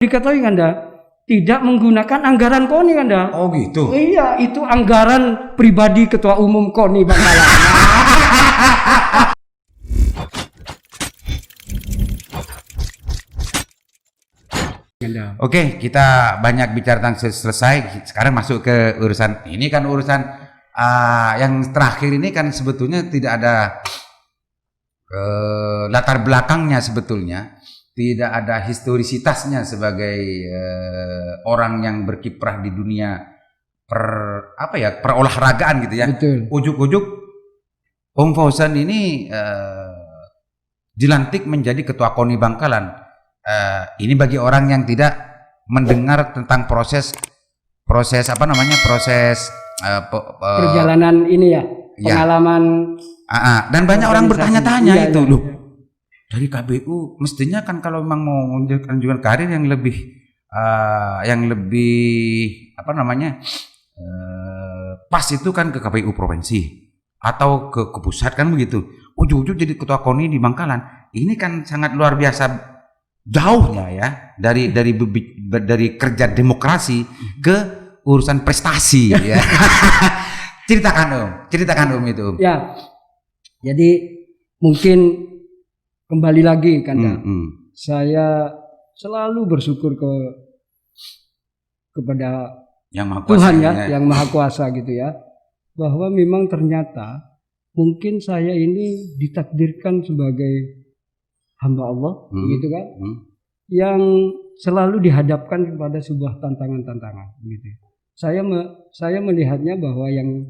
Diketahui Kanda, tidak menggunakan anggaran KONI Kanda. Oh gitu. Iya, itu anggaran pribadi Ketua Umum KONI Bangkalan. Oke, kita banyak bicara tentang selesai. Sekarang masuk ke urusan ini kan urusan yang terakhir ini kan sebetulnya tidak ada latar belakangnya sebetulnya. Tidak ada historisitasnya sebagai orang yang berkiprah di dunia perolahragaan gitu ya. Betul. Ujuk-ujuk Om Fauzan ini dilantik menjadi ketua KONI Bangkalan. Ini bagi orang yang tidak mendengar tentang proses perjalanan ini ya, pengalaman. Dan banyak orang bertanya-tanya iya, itu iya, loh. iya. Dari KBU mestinya kan kalau memang mau menunjukkan karir yang lebih pas itu kan ke KPU provinsi atau ke pusat kan begitu. Ujung-ujung jadi ketua KONI di Bangkalan. Ini kan sangat luar biasa jauhnya ya dari kerja demokrasi ke urusan prestasi ya. Ceritakan Om itu. Ya. Jadi mungkin kembali lagi Kanda, saya selalu bersyukur kepada yang Maha Kuasa, Tuhan ya, yang Maha Kuasa gitu ya, bahwa memang ternyata mungkin saya ini ditakdirkan sebagai hamba Allah, gitu kan, yang selalu dihadapkan kepada sebuah tantangan-tantangan, gitu. Saya melihatnya bahwa yang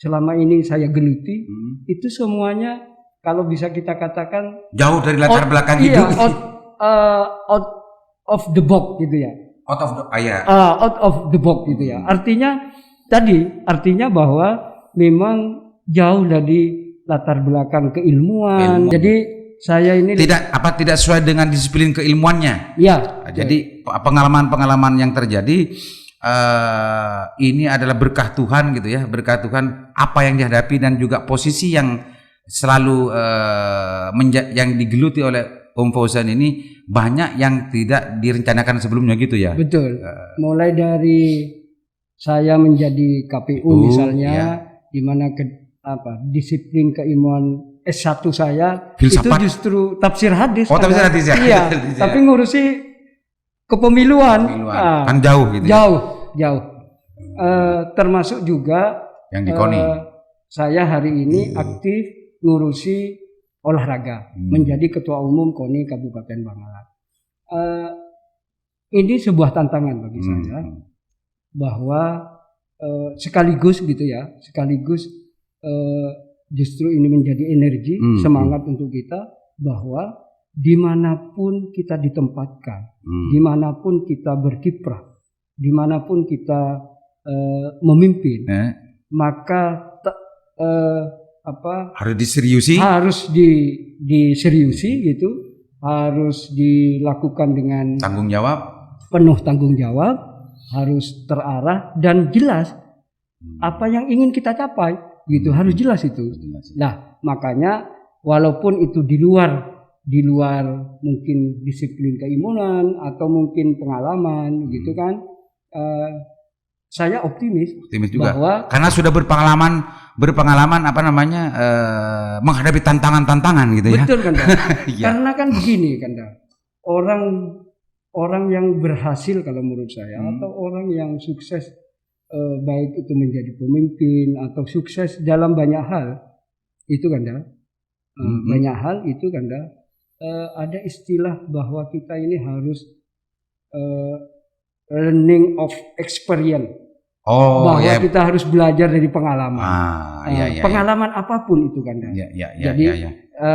selama ini saya geluti itu semuanya, kalau bisa kita katakan jauh dari latar belakang hidup. Out of the box gitu ya. Out of the box gitu ya. Artinya bahwa memang jauh dari latar belakang keilmuan. Jadi saya ini tidak sesuai dengan disiplin keilmuannya. Ya. Jadi pengalaman-pengalaman yang terjadi ini adalah berkah Tuhan gitu ya. Berkah Tuhan apa yang dihadapi dan juga posisi yang selalu yang digeluti oleh Om Fauzan ini banyak yang tidak direncanakan sebelumnya gitu ya. Betul. Mulai dari saya menjadi KPU misalnya, ya, di mana disiplin keilmuan S1 saya filsafat. Itu justru tafsir hadis. Oh, tafsir hadis ya. Iya. Tapi ngurusi kepemiluan. Kan jauh gitu. Jauh. Termasuk juga yang di KONI. Saya hari ini aktif ngurusi olahraga, menjadi ketua umum KONI Kabupaten Bangkalan. Ini sebuah tantangan bagi saya, bahwa sekaligus justru ini menjadi energi, semangat untuk kita, bahwa dimanapun kita ditempatkan, dimanapun kita berkiprah, dimanapun kita memimpin, maka harus diseriusi, gitu, harus dilakukan dengan penuh tanggung jawab, harus terarah dan jelas apa yang ingin kita capai, gitu, harus jelas itu. Nah, makanya walaupun itu di luar mungkin disiplin keimanan atau mungkin pengalaman, gitu kan, saya optimis juga bahwa karena sudah berpengalaman menghadapi tantangan gitu ya. Betul Kanda. Karena kan begini Kanda, orang yang berhasil kalau menurut saya, atau orang yang sukses, baik itu menjadi pemimpin atau sukses dalam banyak hal itu Kanda, banyak hal itu Kanda, ada istilah bahwa kita ini harus learning of experience. Bahwa kita harus belajar dari pengalaman. Pengalaman apapun itu Kanda. Jadi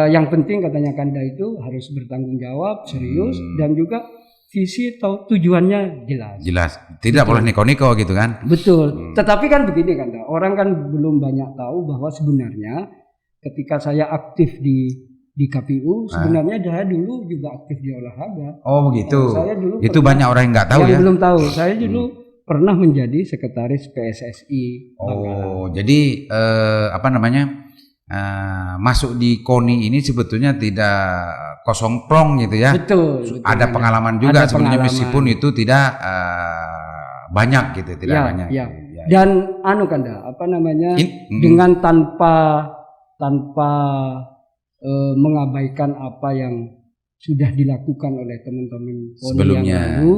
yang penting katanya Kanda itu harus bertanggung jawab, serius, dan juga visi atau tujuannya jelas. Tidak boleh niko-niko gitu kan. Betul. Tetapi kan begini Kanda, orang kan belum banyak tahu bahwa sebenarnya ketika saya aktif di KPU, sebenarnya saya dulu juga aktif di olahraga. Oh begitu. Saya dulu itu banyak orang yang nggak tahu ya. Yang belum tahu. Saya dulu pernah menjadi sekretaris PSSI. Oh, jadi masuk di KONI ini sebetulnya tidak kosong plong gitu ya. Betul. Ada pengalaman juga sebenarnya, meskipun itu tidak banyak gitu, tidak banyak. Ya. Dan Kanda, dengan tanpa mengabaikan apa yang sudah dilakukan oleh teman-teman KONI yang lalu,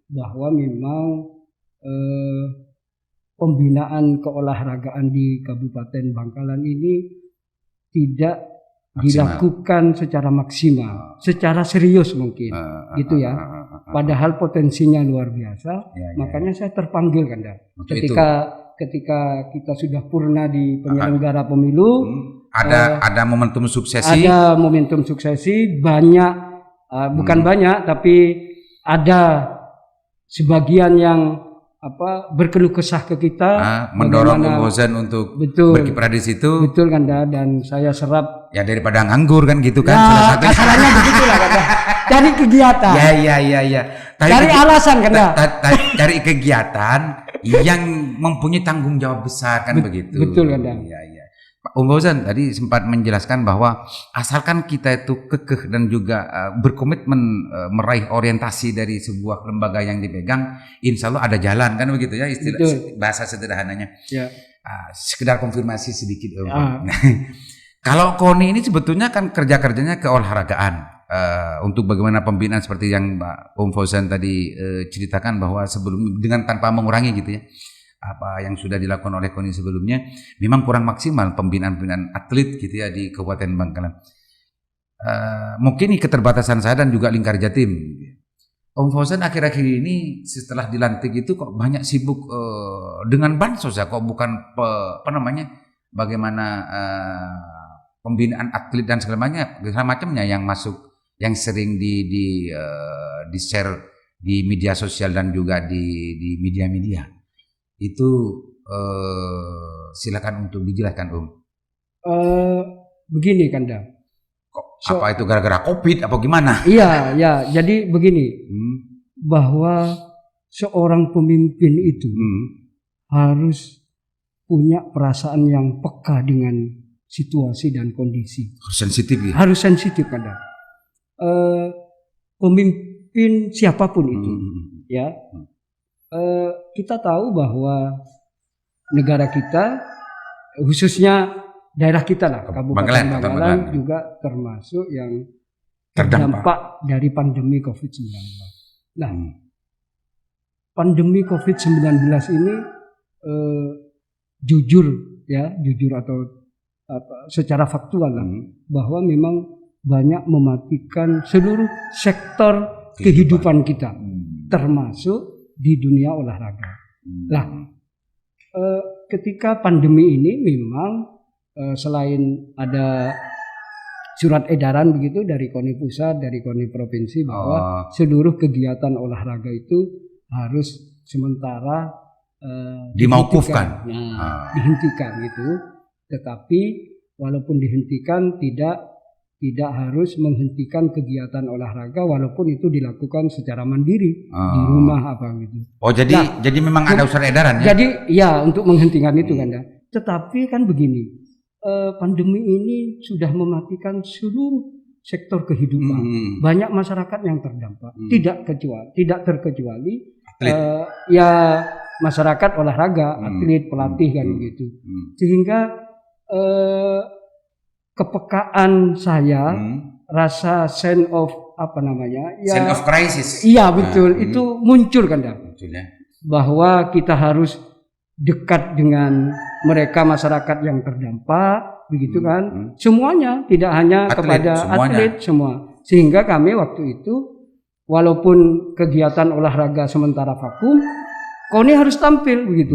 bahwa memang pembinaan keolahragaan di Kabupaten Bangkalan ini tidak dilakukan secara maksimal, secara serius mungkin, gitu ya. Padahal potensinya luar biasa, makanya saya terpanggil Kanda. Ketika kita sudah purna di penyelenggara pemilu, ada momentum suksesi. Ada momentum suksesi banyak, bukan banyak, tapi ada sebagian yang berkeluh kesah ke kita, mendorong Umbosen untuk berkiprah di situ. Betul Kanda, dan saya serap. Ya daripada nganggur kan gitu kan. Nah, kasarannya begitulah Kanda. Cari kegiatan. Ya. Cari alasan Kanda. Cari kegiatan yang mempunyai tanggung jawab besar kan begitu. Betul Kanda. Ya. Umbosen tadi sempat menjelaskan bahwa asalkan kita itu kekeh dan juga berkomitmen meraih orientasi dari sebuah lembaga yang dipegang, insya Allah ada jalan kan begitu ya, istilah bahasa sederhananya. Ya. Sekedar konfirmasi sedikit. Kalau KONI ini sebetulnya kan kerjanya keolahragaan. Untuk bagaimana pembinaan seperti yang Mbak Umbosen tadi ceritakan, bahwa sebelum dengan tanpa mengurangi gitu ya, apa yang sudah dilakukan oleh KONI sebelumnya, memang kurang maksimal pembinaan atlet gitu ya di Kabupaten Bangkalan. Mungkin ini keterbatasan saya dan juga Lingkar Jatim. Om Fauzan akhir-akhir ini setelah dilantik itu kok banyak sibuk dengan bansos ya, kok bukan bagaimana pembinaan atlet dan segala macamnya yang masuk, yang sering di share di media sosial dan juga di media-media. Itu silakan untuk dijelaskan Begini Kanda. Apa itu gara-gara COVID apa gimana? Iya, jadi begini, bahwa seorang pemimpin itu harus punya perasaan yang peka dengan situasi dan kondisi. Harus sensitif ya? Harus sensitif Kanda. Pemimpin siapapun itu, ya. Kita tahu bahwa negara kita, khususnya daerah kita lah, Kabupaten Bangkalan juga termasuk yang terdampak dari pandemi COVID-19. Nah, pandemi COVID-19 ini jujur atau secara faktual lah, bahwa memang banyak mematikan seluruh sektor kehidupan kita, termasuk di dunia olahraga. Nah, ketika pandemi ini memang selain ada surat edaran begitu dari KONI pusat, dari KONI provinsi, bahwa seluruh kegiatan olahraga itu harus sementara dimauqufkan, dihentikan gitu. Tetapi walaupun dihentikan, tidak harus menghentikan kegiatan olahraga walaupun itu dilakukan secara mandiri di rumah apa gitu. Jadi memang ada surat edaran ya? Jadi ya untuk menghentikan itu kan ya. Tetapi kan begini, pandemi ini sudah mematikan seluruh sektor kehidupan. Banyak masyarakat yang terdampak. Tidak terkecuali ya masyarakat olahraga, atlet, pelatih kan gitu. Sehingga kepekaan saya, rasa sense of sense of crisis. Iya betul, itu muncul kan ya. Bahwa kita harus dekat dengan mereka, masyarakat yang terdampak, begitu kan? Semuanya, tidak hanya kepada atlet, semua. Sehingga kami waktu itu, walaupun kegiatan olahraga sementara vakum, KONI harus tampil begitu.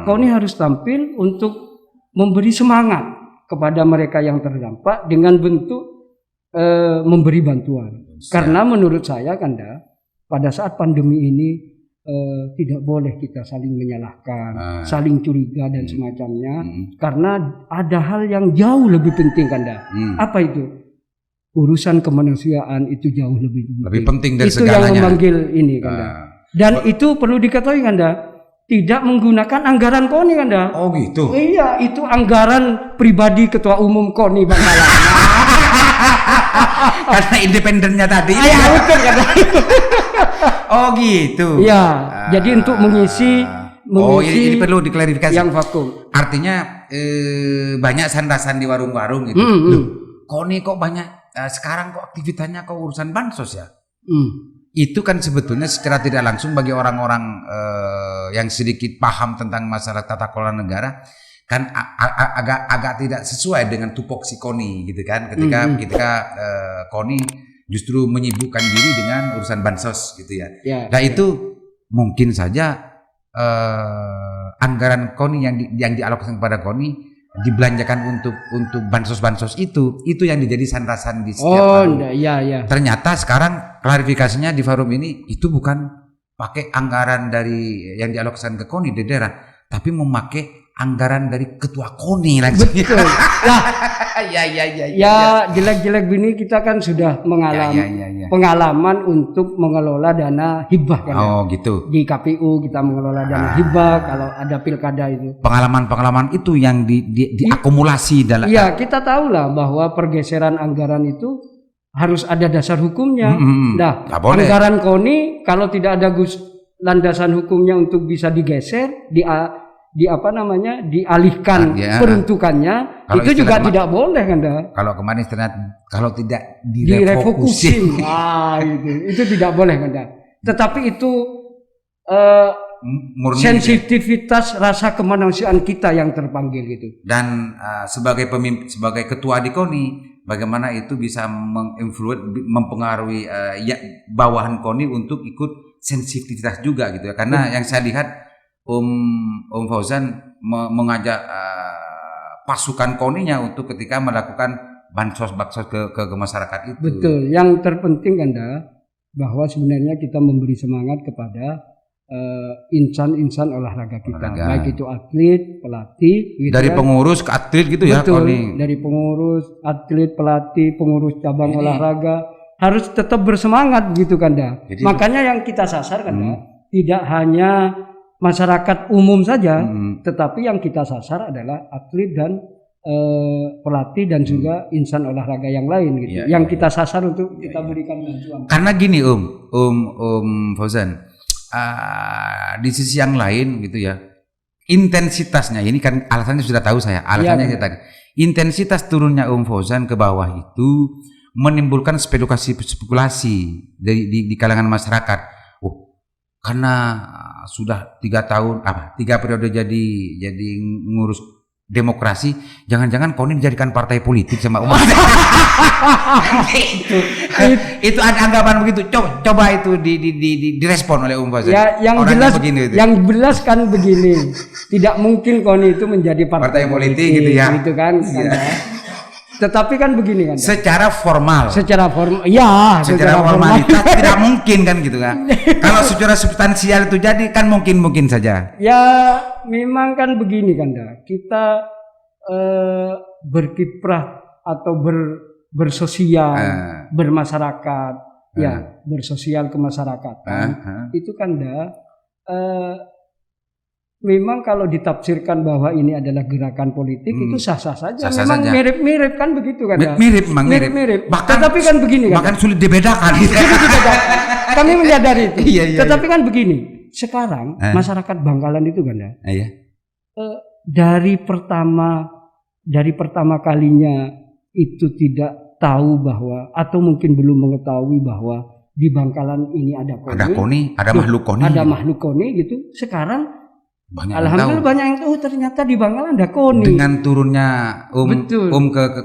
KONI harus tampil untuk memberi semangat kepada mereka yang terdampak dengan bentuk memberi bantuan. Karena menurut saya Kanda, pada saat pandemi ini tidak boleh kita saling menyalahkan, saling curiga dan semacamnya, karena ada hal yang jauh lebih penting Kanda. Apa itu? Urusan kemanusiaan itu jauh lebih penting dari itu segalanya. Yang memanggil ini Kanda. Dan itu perlu diketahui Kanda, tidak menggunakan anggaran KONI Kanda. Oh gitu. Iya, itu anggaran pribadi Ketua Umum KONI Bangkalan. Karena independennya tadi. Iya betul Kanda. Oh gitu. Iya, jadi untuk mengisi oh ini perlu diklarifikasi. Yang vakum. Artinya banyak sandasan di warung-warung gitu. Loh, KONI kok banyak sekarang kok aktivitasnya kok urusan bansos ya? Itu kan sebetulnya secara tidak langsung bagi orang-orang yang sedikit paham tentang masalah tata kelola negara kan agak tidak sesuai dengan tupoksi KONI gitu kan, ketika KONI justru menyibukkan diri dengan urusan bansos gitu ya. Nah itu mungkin saja anggaran KONI yang dialokasikan kepada KONI dibelanjakan untuk bansos-bansos itu yang dijadi sandasan di setiap forum. Iya. Ternyata sekarang klarifikasinya di forum ini itu bukan pakai anggaran dari yang dialokasikan ke KONI di daerah, tapi memakai anggaran dari ketua KONI langsung. Betul. Lah, ya jelek-jelek ini kita kan sudah mengalami pengalaman untuk mengelola dana hibah kan. Oh gitu. Di KPU kita mengelola dana hibah kalau ada pilkada itu. Pengalaman itu yang diakumulasi dalam. Iya, kita tahu lah bahwa pergeseran anggaran itu harus ada dasar hukumnya. Nah, anggaran KONI kalau tidak ada landasan hukumnya untuk bisa digeser, dialihkan peruntukannya, kalau itu juga tidak boleh kan dah. Kalau kemarin kalau tidak direfokusi. Itu tidak boleh kan dah. Tetapi itu sensitivitas rasa kemanusiaan kita yang terpanggil gitu. Dan sebagai ketua di KONI, bagaimana itu bisa mempengaruhi bawahan KONI untuk ikut sensitivitas juga gitu ya. Karena yang saya lihat Om Fauzan mengajak pasukan KONI-nya untuk ketika melakukan bansos ke masyarakat itu. Betul. Yang terpenting kan bahwa sebenarnya kita memberi semangat kepada insan-insan olahraga kita, baik itu atlet, pelatih. Gitu dari pengurus ke atlet gitu. Betul, ya KONI. Dari pengurus, atlet, pelatih, pengurus cabang olahraga harus tetap bersemangat gitu kan Makanya yang kita sasar kan tidak hanya masyarakat umum saja, tetapi yang kita sasar adalah atlet dan pelatih dan juga insan olahraga yang lain gitu. Yang kita sasar untuk kita berikan bantuan. Karena gini Om Fauzan, di sisi yang lain gitu ya, intensitasnya ini kan alasannya sudah tahu saya. Alasannya tadi intensitas turunnya Om Fauzan ke bawah itu menimbulkan spekulasi di kalangan masyarakat. Karena sudah 3 periode jadi ngurus demokrasi, jangan-jangan KONI dijadikan partai politik sama umat. itu ada anggapan begitu. Coba itu direspon oleh Fauzan. Ya, yang jelas kan begini, tidak mungkin KONI itu menjadi partai politik gitu ya. Gitu kan. Tetapi kan begini kan. Secara formal. Secara formalitas tidak mungkin kan gitu kan. Kalau secara substansial itu jadi kan mungkin saja. Ya memang kan begini kan kita berkiprah atau bersosial, bermasyarakat, bersosial kemasyarakatan. Itu kan memang kalau ditafsirkan bahwa ini adalah gerakan politik itu sah-sah saja. Memang mirip-mirip kan begitu kan? Mirip-mirip. Tetapi kan begini kan? Bahkan sulit dibedakan. Kami menyadari itu. Tetapi kan begini. Sekarang masyarakat Bangkalan itu kan dari pertama kalinya itu tidak tahu bahwa atau mungkin belum mengetahui bahwa di Bangkalan ini ada KONI. Ada makhluk KONI. Ada makhluk KONI gitu. Sekarang alhamdulillah banyak yang tahu ternyata di Bangkalan ada KONI. Dengan turunnya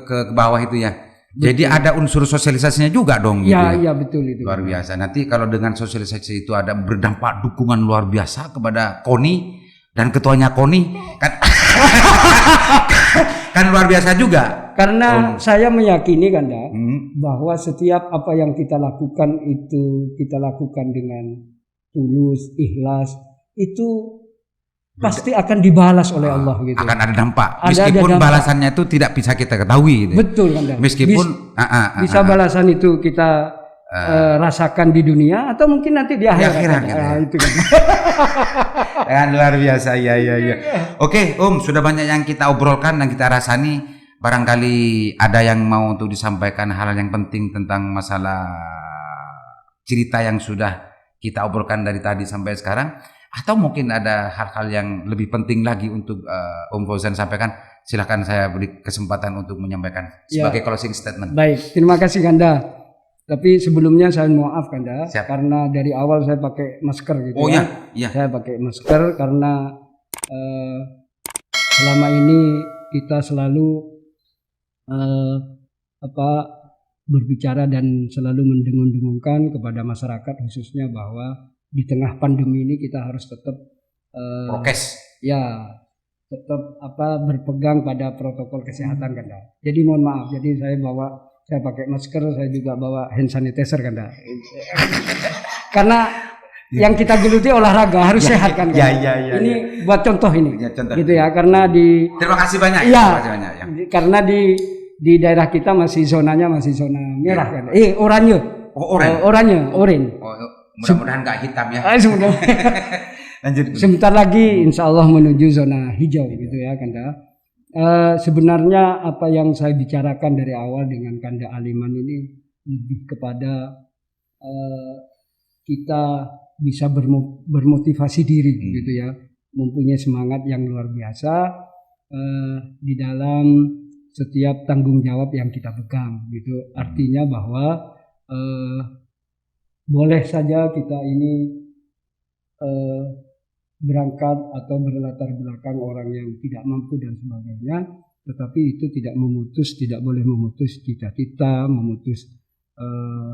ke bawah itu ya. Betul. Jadi ada unsur sosialisasinya juga dong gitu ya. Iya betul itu. Luar biasa. Nanti kalau dengan sosialisasi itu ada berdampak dukungan luar biasa kepada KONI dan ketuanya KONI kan luar biasa juga. Karena saya meyakini kan bahwa setiap apa yang kita lakukan itu kita lakukan dengan tulus, ikhlas, itu pasti akan dibalas oleh Allah gitu. Akan ada dampak. Meskipun balasannya itu tidak bisa kita ketahui gitu. Betul kan. Meskipun bisa balasan itu kita rasakan di dunia atau mungkin nanti di akhirat. Gitu ya. Itu kan. Dengan luar biasa, ya. Oke, sudah banyak yang kita obrolkan dan kita rasani. Barangkali ada yang mau untuk disampaikan hal yang penting tentang masalah cerita yang sudah kita obrolkan dari tadi sampai sekarang, atau mungkin ada hal-hal yang lebih penting lagi untuk Om Fauzan sampaikan. Silahkan saya beri kesempatan untuk menyampaikan sebagai closing statement. Baik, terima kasih Kanda. Tapi sebelumnya saya maaf Kanda, karena dari awal saya pakai masker gitu. Iya. Saya pakai masker karena selama ini kita selalu berbicara dan selalu mendengung-dengungkan kepada masyarakat khususnya bahwa di tengah pandemi ini kita harus tetap prokes. Ya, tetap berpegang pada protokol kesehatan Kanda. Jadi mohon maaf, jadi saya pakai masker, saya juga bawa hand sanitizer Kanda. Karena yang kita geluti olahraga harus sehat kan. Iya. Ini buat contoh ini. Ya, contoh. Gitu ya, karena terima kasih banyak. Iya. Karena di daerah kita masih zonanya zona merah kan. Oranye. Oranye. Mudah-mudahan nggak hitam ya. Lanjut. Sebentar lagi insya Allah menuju zona hijau gitu ya Kanda. Sebenarnya apa yang saya bicarakan dari awal dengan Kanda Aliman ini lebih kepada kita bisa bermotivasi diri gitu ya, mempunyai semangat yang luar biasa di dalam setiap tanggung jawab yang kita pegang gitu. Artinya bahwa boleh saja kita ini berangkat atau berlatar belakang orang yang tidak mampu dan sebagainya, tetapi itu tidak boleh memutus cita-cita, memutus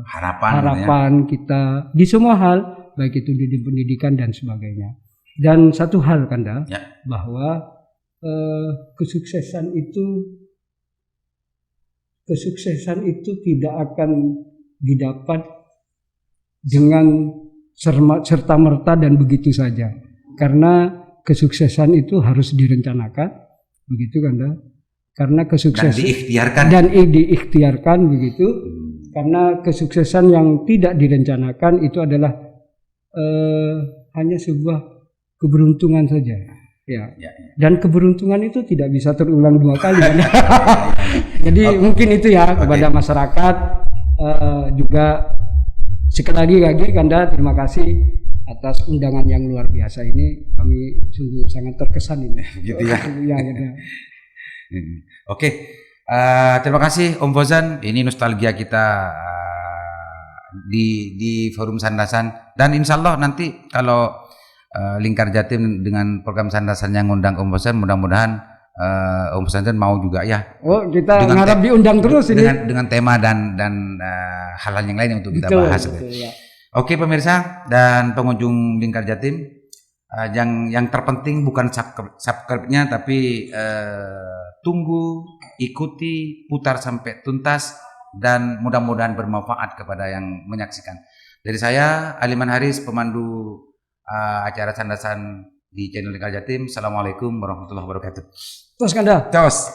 harapan kita di semua hal, baik itu di pendidikan dan sebagainya. Dan satu hal Kanda, bahwa kesuksesan itu tidak akan didapat dengan serta-merta dan begitu saja. Karena kesuksesan itu harus direncanakan, begitu Kanda. Karena kesuksesan dan diikhtiarkan begitu. Karena kesuksesan yang tidak direncanakan itu adalah hanya sebuah keberuntungan saja. Ya. Dan keberuntungan itu tidak bisa terulang 2 kali. Jadi mungkin itu ya kepada masyarakat juga sekali lagi Kanda terima kasih atas undangan yang luar biasa ini. Kami sungguh sangat terkesan ini. Gitu ya. Oke. Terima kasih Om Fauzan. Ini nostalgia kita di Forum Sandasan, dan insya Allah nanti kalau Lingkar Jatim dengan program Sandasan yang ngundang Om Fauzan, mudah-mudahan Om Fauzan mau juga ya. Kita mengharap diundang terus ini dengan tema dan hal-hal yang lain untuk kita bahas. Betul, ya. Oke pemirsa dan pengunjung Lingkar Jatim, yang terpenting bukan subscribe-nya, tapi tunggu, ikuti, putar sampai tuntas, dan mudah-mudahan bermanfaat kepada yang menyaksikan. Dari saya Aliman Haris, pemandu acara Sandasan di channel Lingkar Jatim. Assalamualaikum warahmatullahi wabarakatuh. Tos Kanda. Tos.